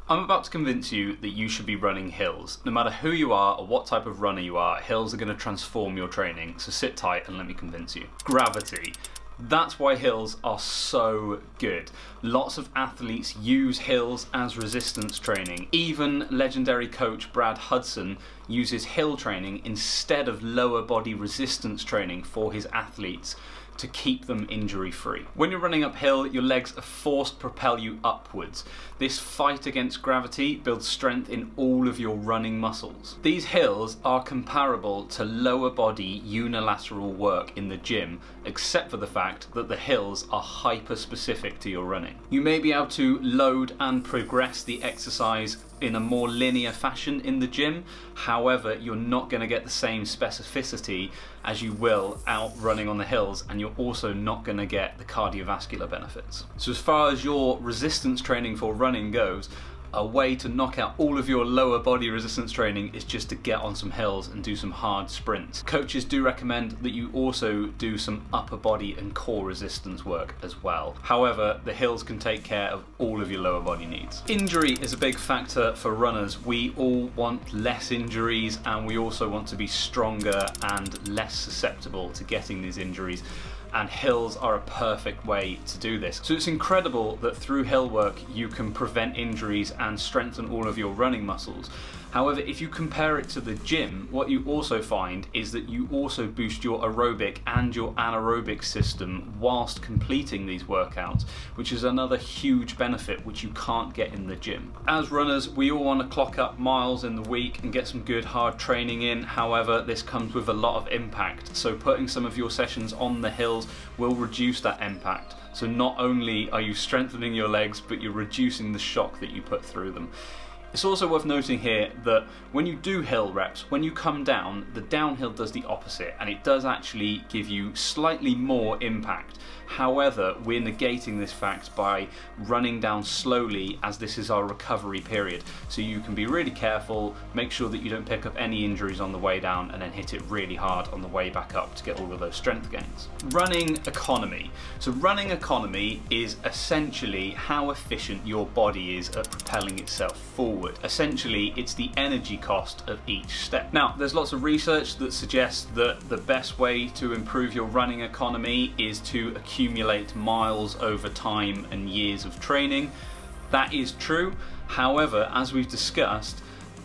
I'm about to convince you that you should be running hills. No matter who you are or what type of runner you are, hills are going to transform your training, so sit tight and let me convince you. Gravity. That's why hills are so good. Lots of athletes use hills as resistance training. Even legendary coach Brad Hudson uses hill training instead of lower body resistance training for his athletes to keep them injury free. When you're running uphill, your legs are forced to propel you upwards. This fight against gravity builds strength in all of your running muscles. These hills are comparable to lower body unilateral work in the gym, except for the fact that the hills are hyper specific to your running. You may be able to load and progress the exercise in a more linear fashion in the gym, however you're not going to get the same specificity as you will out running on the hills, and you're also not going to get the cardiovascular benefits. So as far as your resistance training for running goes, a way to knock out all of your lower body resistance training is just to get on some hills and do some hard sprints. Coaches do recommend that you also do some upper body and core resistance work as well. However, the hills can take care of all of your lower body needs. Injury is a big factor for runners. We all want less injuries, and we also want to be stronger and less susceptible to getting these injuries. And hills are a perfect way to do this. So it's incredible that through hill work you can prevent injuries and strengthen all of your running muscles. However, if you compare it to the gym, what you also find is that you also boost your aerobic and your anaerobic system whilst completing these workouts, which is another huge benefit which you can't get in the gym. As runners, we all want to clock up miles in the week and get some good hard training in. However, this comes with a lot of impact. So putting some of your sessions on the hills will reduce that impact. So not only are you strengthening your legs, but you're reducing the shock that you put through them. It's also worth noting here that when you do hill reps, when you come down, the downhill does the opposite, and it does actually give you slightly more impact. However, we're negating this fact by running down slowly, as this is our recovery period. So you can be really careful, make sure that you don't pick up any injuries on the way down, and then hit it really hard on the way back up to get all of those strength gains. Running economy. So running economy is essentially how efficient your body is at propelling itself forward. Essentially, it's the energy cost of each step. Now, there's lots of research that suggests that the best way to improve your running economy is to accumulate miles over time and years of training. That is true. However, as we've discussed,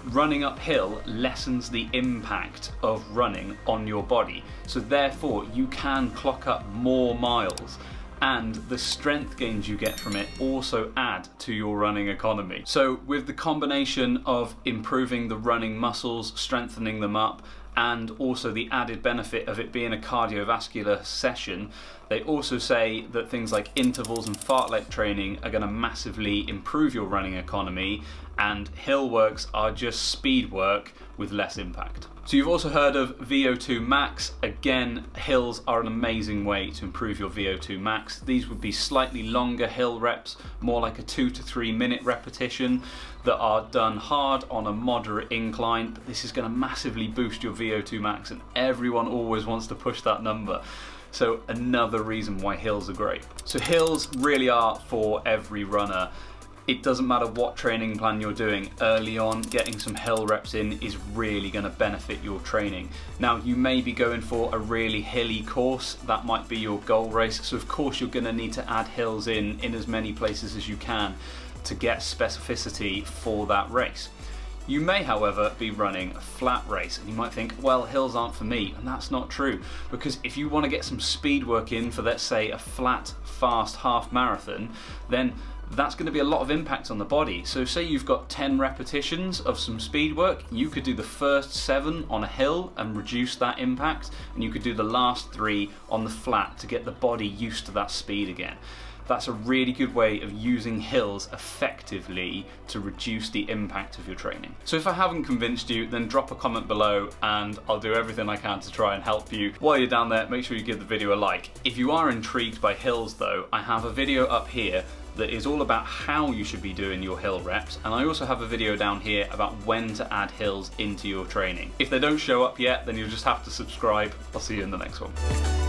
running uphill lessens the impact of running on your body. So therefore, you can clock up more miles, and the strength gains you get from it also add to your running economy. So with the combination of improving the running muscles, strengthening them up, and also the added benefit of it being a cardiovascular session, they also say that things like intervals and fartlek training are going to massively improve your running economy, and hill works are just speed work with less impact. So you've also heard of VO2 max. Again, hills are an amazing way to improve your VO2 max. These would be slightly longer hill reps, more like a 2 to 3 minute repetition that are done hard on a moderate incline, but this is going to massively boost your VO2 max, and everyone always wants to push that number. So another reason why hills are great. So hills really are for every runner. It doesn't matter what training plan you're doing, early on getting some hill reps in is really going to benefit your training. Now, you may be going for a really hilly course, that might be your goal race, so of course you're going to need to add hills in as many places as you can to get specificity for that race. You may, however, be running a flat race, and you might think, well, hills aren't for me, and that's not true, because if you want to get some speed work in for, let's say, a flat, fast half marathon, then that's going to be a lot of impact on the body. So say you've got 10 repetitions of some speed work, you could do the first 7 on a hill and reduce that impact, and you could do the last 3 on the flat to get the body used to that speed again. That's a really good way of using hills effectively to reduce the impact of your training. So if I haven't convinced you, then drop a comment below and I'll do everything I can to try and help you. While you're down there, make sure you give the video a like. If you are intrigued by hills though, I have a video up here that is all about how you should be doing your hill reps, and I also have a video down here about when to add hills into your training. If they don't show up yet, then you'll just have to subscribe. I'll see you in the next one.